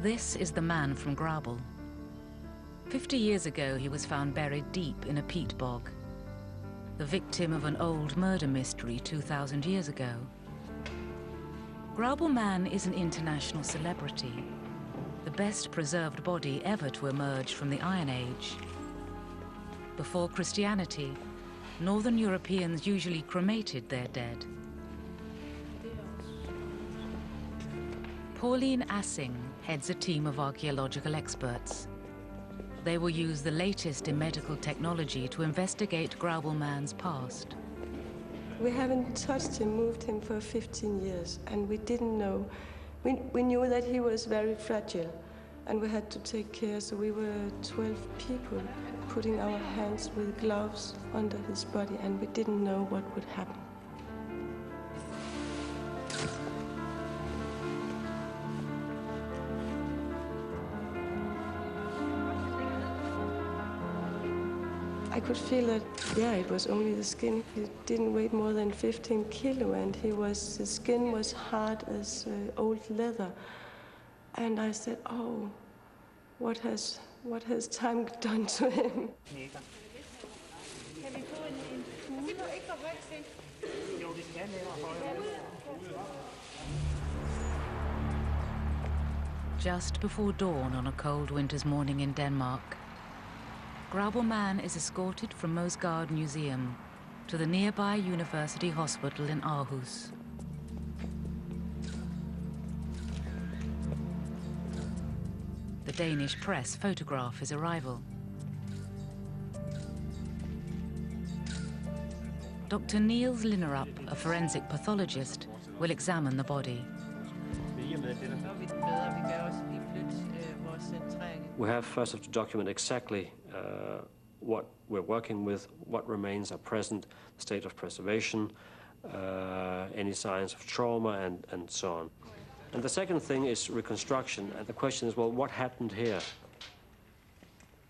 This is the man from Grauble. 50 years ago, he was found buried deep in a peat bog, the victim of an old murder mystery 2,000 years ago. Grauble Man is an international celebrity, the best preserved body ever to emerge from the Iron Age. Before Christianity, Northern Europeans usually cremated their dead. Pauline Assing heads a team of archaeological experts. They will use the latest in medical technology to investigate Grauble Man's past. We haven't touched him, moved him for 15 years, and we didn't know. We knew that he was very fragile, and we had to take care, so we were 12 people putting our hands with gloves under his body, and we didn't know what would happen. I could feel that, yeah, it was only the skin. He didn't weigh more than 15 kilo, and his skin was hard as old leather. And I said, oh, what has time done to him? Just before dawn on a cold winter's morning in Denmark, Grauble Man is escorted from Mosgaard Museum to the nearby University Hospital in Aarhus. The Danish press photograph his arrival. Dr. Niels Linderup, a forensic pathologist, will examine the body. We have first to document exactly what we're working with, what remains are present, the state of preservation, any signs of trauma, and so on. And the second thing is reconstruction. And the question is, well, what happened here?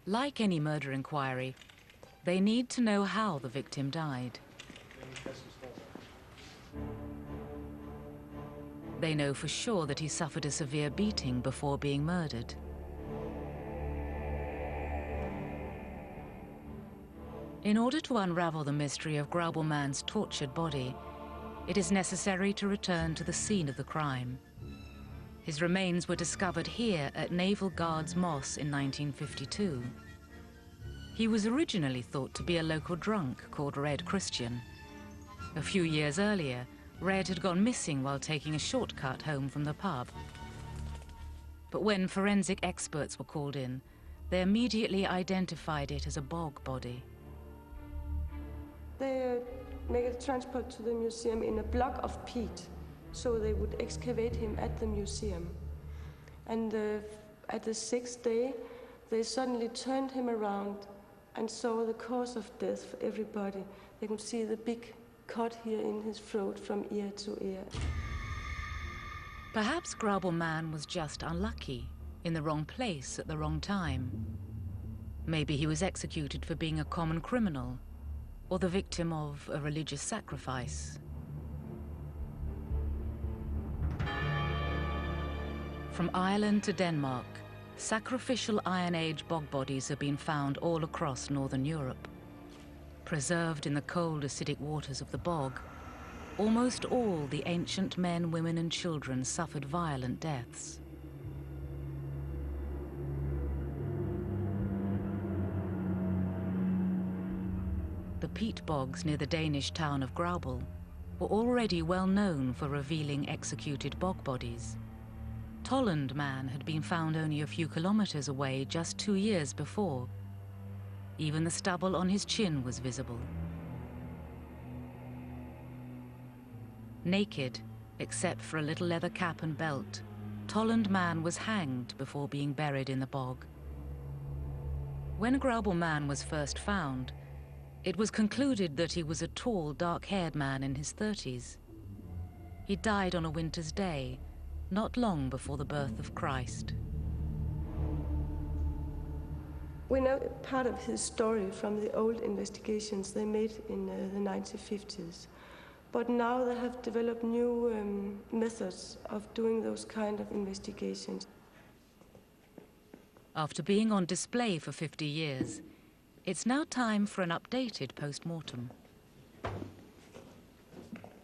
Like any murder inquiry, they need to know how the victim died. They know for sure that he suffered a severe beating before being murdered. In order to unravel the mystery of Grauble Man's tortured body, it is necessary to return to the scene of the crime. His remains were discovered here at Naval Guards Moss in 1952. He was originally thought to be a local drunk called Red Christian. A few years earlier, Red had gone missing while taking a shortcut home from the pub. But when forensic experts were called in, they immediately identified it as a bog body. They make a transport to the museum in a block of peat, so they would excavate him at the museum. And at the 6th day, they suddenly turned him around and saw the cause of death for everybody. They could see the big cut here in his throat from ear to ear. Perhaps Grauble Man was just unlucky, in the wrong place at the wrong time. Maybe he was executed for being a common criminal, or the victim of a religious sacrifice. From Ireland to Denmark, sacrificial Iron Age bog bodies have been found all across Northern Europe. Preserved in the cold, acidic waters of the bog, almost all the ancient men, women, and children suffered violent deaths. The peat bogs near the Danish town of Grauble were already well known for revealing executed bog bodies. Tolland Man had been found only a few kilometers away just 2 years before. Even the stubble on his chin was visible. Naked, except for a little leather cap and belt, Tolland Man was hanged before being buried in the bog. When Grauble Man was first found, it was concluded that he was a tall, dark-haired man in his 30s. He died on a winter's day, not long before the birth of Christ. We know part of his story from the old investigations they made in the 1950s. But now they have developed new methods of doing those kind of investigations. After being on display for 50 years, it's now time for an updated post-mortem.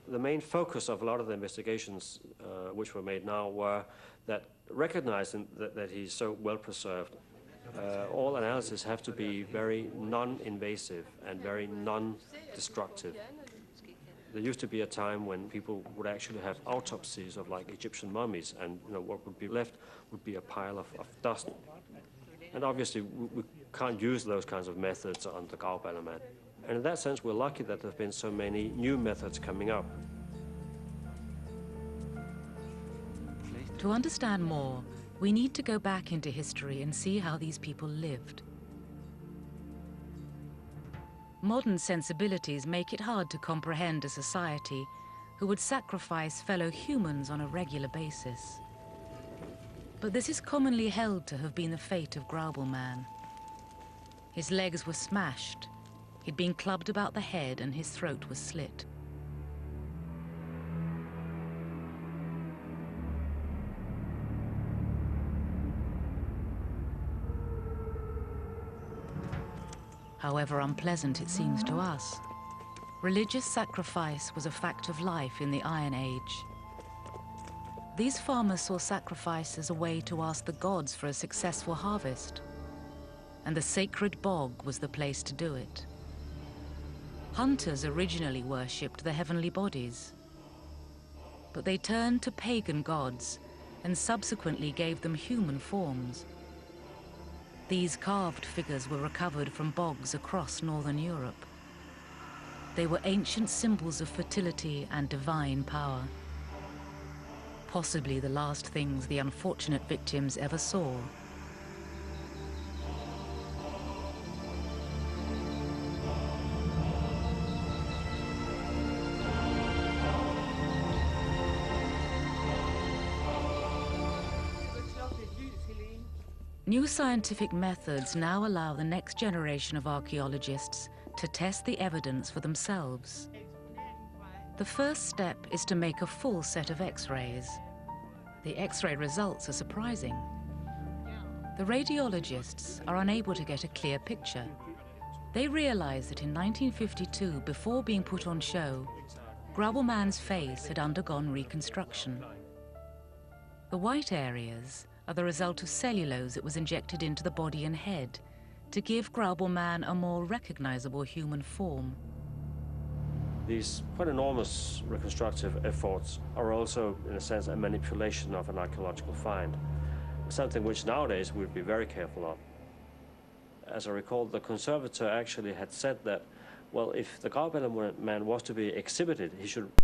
The main focus of a lot of the investigations which were made now were that recognizing that he's so well preserved, all analyses have to be very non-invasive and very non-destructive. There used to be a time when people would actually have autopsies of like Egyptian mummies, and what would be left would be a pile of dust. And obviously we can't use those kinds of methods on the Grauballer man. And in that sense we're lucky that there have been so many new methods coming up. To understand more, we need to go back into history and see how these people lived. Modern sensibilities make it hard to comprehend a society who would sacrifice fellow humans on a regular basis. But this is commonly held to have been the fate of Grauballer man. His legs were smashed, he'd been clubbed about the head, and his throat was slit. However unpleasant it seems to us, religious sacrifice was a fact of life in the Iron Age. These farmers saw sacrifice as a way to ask the gods for a successful harvest, and the sacred bog was the place to do it. Hunters originally worshipped the heavenly bodies, but they turned to pagan gods and subsequently gave them human forms. These carved figures were recovered from bogs across northern Europe. They were ancient symbols of fertility and divine power. Possibly the last things the unfortunate victims ever saw. New scientific methods now allow the next generation of archaeologists to test the evidence for themselves. The first step is to make a full set of X-rays. The X-ray results are surprising. The radiologists are unable to get a clear picture. They realize that in 1952, before being put on show, Grauballer man's face had undergone reconstruction. The white areas are the result of cellulose that was injected into the body and head to give Grauballer man a more recognizable human form. These quite enormous reconstructive efforts are also, in a sense, a manipulation of an archaeological find, something which nowadays we'd be very careful of. As I recall, the conservator actually had said that, well, if the Grauballer man was to be exhibited, he should